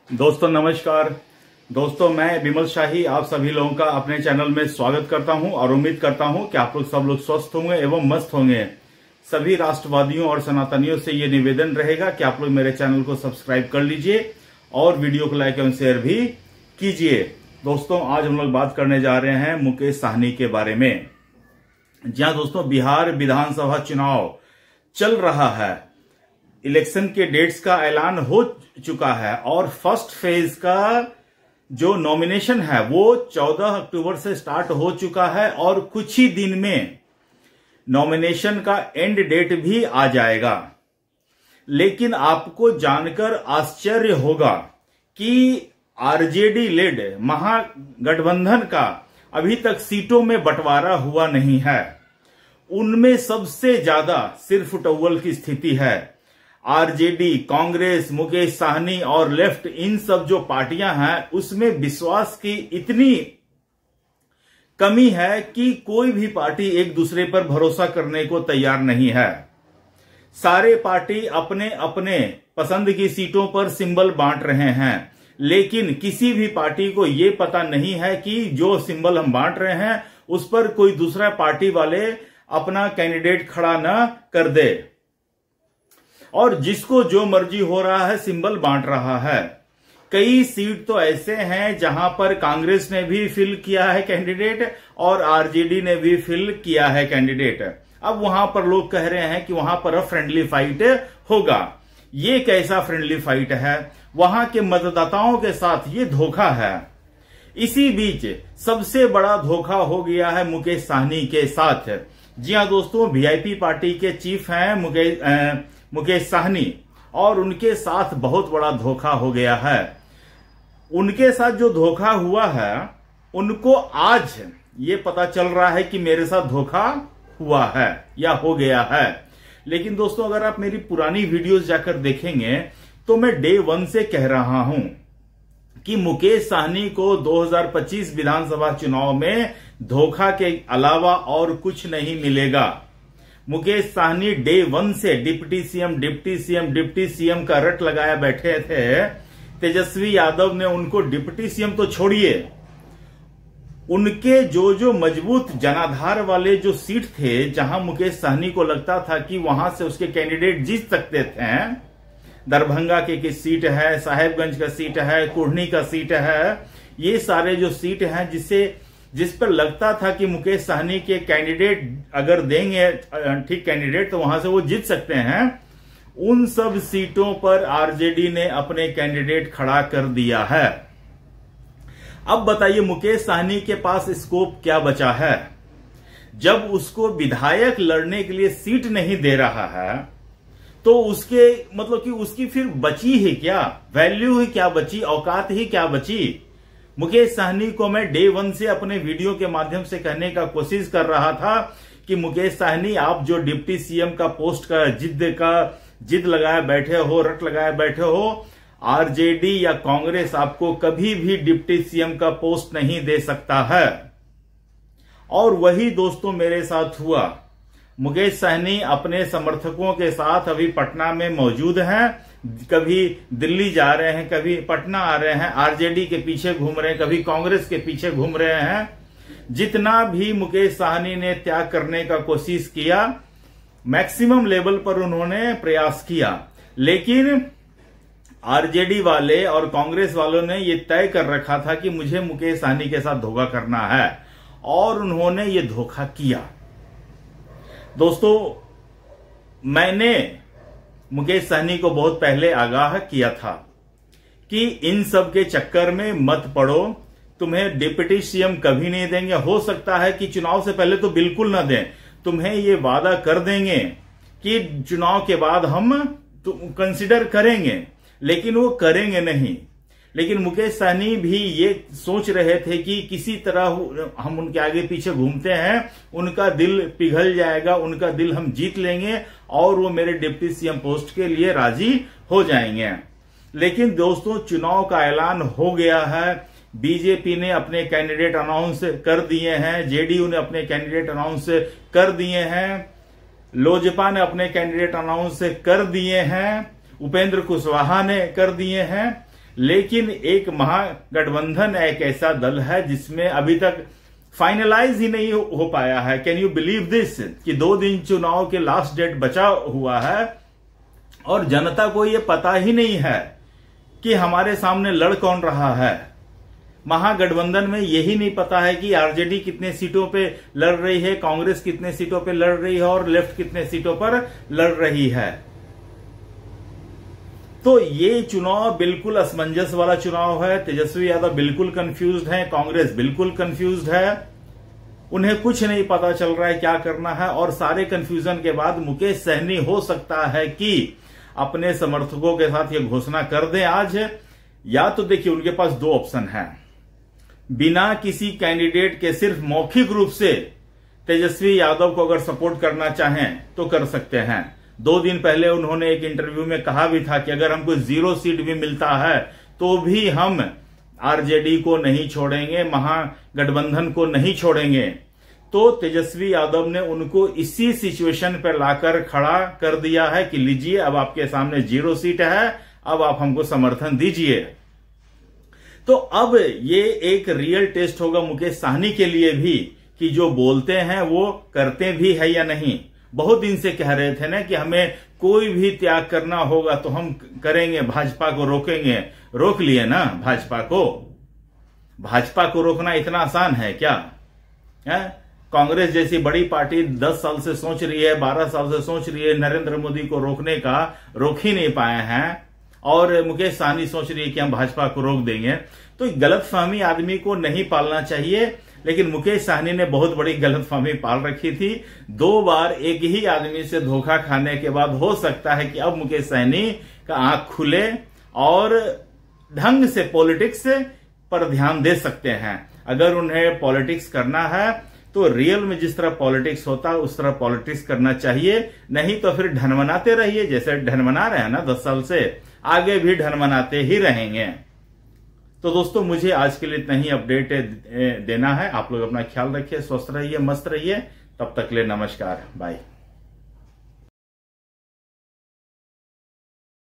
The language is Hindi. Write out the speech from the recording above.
दोस्तों नमस्कार। दोस्तों मैं विमल शाही आप सभी लोगों का अपने चैनल में स्वागत करता हूं और उम्मीद करता हूं कि आप लोग सब लोग स्वस्थ होंगे एवं मस्त होंगे। सभी राष्ट्रवादियों और सनातनियों से ये निवेदन रहेगा कि आप लोग मेरे चैनल को सब्सक्राइब कर लीजिए और वीडियो को लाइक एवं शेयर भी कीजिए। दोस्तों आज हम लोग बात करने जा रहे हैं मुकेश साहनी के बारे में। जी हाँ दोस्तों, बिहार विधानसभा चुनाव चल रहा है। इलेक्शन के डेट्स का ऐलान हो चुका है और फर्स्ट फेज का जो नॉमिनेशन है वो 14 अक्टूबर से स्टार्ट हो चुका है और कुछ ही दिन में नॉमिनेशन का एंड डेट भी आ जाएगा। लेकिन आपको जानकर आश्चर्य होगा कि आरजेडी लेड महागठबंधन का अभी तक सीटों में बंटवारा हुआ नहीं है। उनमें सबसे ज्यादा सिरफुटौल की स्थिति है। आरजेडी, कांग्रेस, मुकेश साहनी और लेफ्ट, इन सब जो पार्टियां हैं उसमें विश्वास की इतनी कमी है कि कोई भी पार्टी एक दूसरे पर भरोसा करने को तैयार नहीं है। सारे पार्टी अपने अपने पसंद की सीटों पर सिंबल बांट रहे हैं, लेकिन किसी भी पार्टी को यह पता नहीं है कि जो सिंबल हम बांट रहे हैं उस पर कोई दूसरा पार्टी वाले अपना कैंडिडेट खड़ा न कर दे और जिसको जो मर्जी हो रहा है सिंबल बांट रहा है। कई सीट तो ऐसे हैं जहां पर कांग्रेस ने भी फिल किया है कैंडिडेट और आरजेडी ने भी फिल किया है कैंडिडेट। अब वहां पर लोग कह रहे हैं कि वहां पर फ्रेंडली फाइट होगा। ये कैसा फ्रेंडली फाइट है? वहां के मतदाताओं के साथ ये धोखा है। इसी बीच सबसे बड़ा धोखा हो गया है मुकेश साहनी के साथ। जी हाँ दोस्तों, वीआईपी पार्टी के चीफ हैं मुकेश साहनी और उनके साथ बहुत बड़ा धोखा हो गया है। उनके साथ जो धोखा हुआ है उनको आज ये पता चल रहा है कि मेरे साथ धोखा हुआ है या हो गया है। लेकिन दोस्तों अगर आप मेरी पुरानी वीडियोस जाकर देखेंगे तो मैं डे 1 से कह रहा हूं कि मुकेश साहनी को 2025 विधानसभा चुनाव में धोखा के अलावा और कुछ नहीं मिलेगा। मुकेश साहनी डे 1 से डिप्टी सीएम का रट लगाया बैठे थे। तेजस्वी यादव ने उनको डिप्टी सीएम तो छोड़िए, उनके जो मजबूत जनाधार वाले जो सीट थे जहां मुकेश साहनी को लगता था कि वहां से उसके कैंडिडेट जीत सकते थे, दरभंगा की सीट है, साहेबगंज का सीट है, कुढ़नी का सीट है, ये सारे जो सीट हैं जिस पर लगता था कि मुकेश साहनी के कैंडिडेट अगर देंगे ठीक कैंडिडेट तो वहां से वो जीत सकते हैं, उन सब सीटों पर आरजेडी ने अपने कैंडिडेट खड़ा कर दिया है। अब बताइए मुकेश साहनी के पास स्कोप क्या बचा है? जब उसको विधायक लड़ने के लिए सीट नहीं दे रहा है तो उसके मतलब कि उसकी फिर बची ही क्या, वैल्यू ही क्या बची, औकात ही क्या बची? मुकेश साहनी को मैं डे 1 से अपने वीडियो के माध्यम से कहने का कोशिश कर रहा था कि मुकेश साहनी आप जो डिप्टी सीएम का पोस्ट का जिद लगाए बैठे हो, रट लगाए बैठे हो, आरजेडी या कांग्रेस आपको कभी भी डिप्टी सीएम का पोस्ट नहीं दे सकता है। और वही दोस्तों मेरे साथ हुआ। मुकेश साहनी अपने समर्थकों के साथ अभी पटना में मौजूद हैं। कभी दिल्ली जा रहे हैं, कभी पटना आ रहे हैं, आरजेडी के पीछे घूम रहे हैं, कभी कांग्रेस के पीछे घूम रहे हैं। जितना भी मुकेश साहनी ने त्याग करने का कोशिश किया, मैक्सिमम लेवल पर उन्होंने प्रयास किया, लेकिन आरजेडी वाले और कांग्रेस वालों ने यह तय कर रखा था कि मुझे मुकेश साहनी के साथ धोखा करना है और उन्होंने ये धोखा किया। दोस्तों मैंने मुकेश साहनी को बहुत पहले आगाह किया था कि इन सब के चक्कर में मत पड़ो, तुम्हें डिप्टी सीएम कभी नहीं देंगे। हो सकता है कि चुनाव से पहले तो बिल्कुल ना दें, तुम्हें ये वादा कर देंगे कि चुनाव के बाद हम कंसिडर करेंगे, लेकिन वो करेंगे नहीं। लेकिन मुकेश साहनी भी ये सोच रहे थे कि किसी तरह हम उनके आगे पीछे घूमते हैं, उनका दिल पिघल जाएगा, उनका दिल हम जीत लेंगे और वो मेरे डिप्टी सीएम पोस्ट के लिए राजी हो जाएंगे। लेकिन दोस्तों चुनाव का ऐलान हो गया है। बीजेपी ने अपने कैंडिडेट अनाउंस कर दिए हैं, जेडीयू ने अपने कैंडिडेट अनाउंस कर दिए हैं, लोजपा ने अपने कैंडिडेट अनाउंस कर दिए हैं, उपेंद्र कुशवाहा ने कर दिए हैं। लेकिन एक महागठबंधन एक ऐसा दल है जिसमें अभी तक फाइनलाइज ही नहीं हो पाया है। कैन यू बिलीव दिस कि 2 दिन चुनाव के लास्ट डेट बचा हुआ है और जनता को यह पता ही नहीं है कि हमारे सामने लड़ कौन रहा है। महागठबंधन में यही नहीं पता है कि आरजेडी कितने सीटों पे लड़ रही है, कांग्रेस कितने सीटों पे लड़ रही है और लेफ्ट कितने सीटों पर लड़ रही है। तो ये चुनाव बिल्कुल असमंजस वाला चुनाव है। तेजस्वी यादव बिल्कुल कंफ्यूज्ड हैं, कांग्रेस बिल्कुल कंफ्यूज्ड है, उन्हें कुछ नहीं पता चल रहा है क्या करना है। और सारे कंफ्यूजन के बाद मुकेश सहनी हो सकता है कि अपने समर्थकों के साथ ये घोषणा कर दें आज। या तो देखिए उनके पास 2 ऑप्शन है, बिना किसी कैंडिडेट के सिर्फ मौखिक रूप से तेजस्वी यादव को अगर सपोर्ट करना चाहें तो कर सकते हैं। 2 दिन पहले उन्होंने एक इंटरव्यू में कहा भी था कि अगर हमको 0 सीट भी मिलता है तो भी हम आरजेडी को नहीं छोड़ेंगे, महागठबंधन को नहीं छोड़ेंगे। तो तेजस्वी यादव ने उनको इसी सिचुएशन पर लाकर खड़ा कर दिया है कि लीजिए अब आपके सामने 0 सीट है, अब आप हमको समर्थन दीजिए। तो अब ये एक रियल टेस्ट होगा मुकेश सहनी के लिए भी कि जो बोलते हैं वो करते भी है या नहीं। बहुत दिन से कह रहे थे ना कि हमें कोई भी त्याग करना होगा तो हम करेंगे, भाजपा को रोकेंगे। रोक लिए ना भाजपा को। भाजपा को रोकना इतना आसान है क्या है? कांग्रेस जैसी बड़ी पार्टी 10 साल से सोच रही है, 12 साल से सोच रही है नरेंद्र मोदी को रोकने का, रोक ही नहीं पाए हैं। और मुकेश सहनी सोच रही है कि हम भाजपा को रोक देंगे। तो गलतफहमी आदमी को नहीं पालना चाहिए, लेकिन मुकेश सहनी ने बहुत बड़ी गलतफहमी पाल रखी थी। 2 बार एक ही आदमी से धोखा खाने के बाद हो सकता है कि अब मुकेश सहनी का आंख खुले और ढंग से पॉलिटिक्स पर ध्यान दे सकते हैं। अगर उन्हें पॉलिटिक्स करना है तो रियल में जिस तरह पॉलिटिक्स होता है उस तरह पॉलिटिक्स करना चाहिए, नहीं तो फिर ढनमनाते रहिए जैसे ढनमना रहे हैं ना 10 साल से, आगे भी ढनमनाते ही रहेंगे। तो दोस्तों मुझे आज के लिए इतना ही अपडेट देना है। आप लोग अपना ख्याल रखिए, स्वस्थ रहिए, मस्त रहिए। तब तक के लिए नमस्कार, बाय।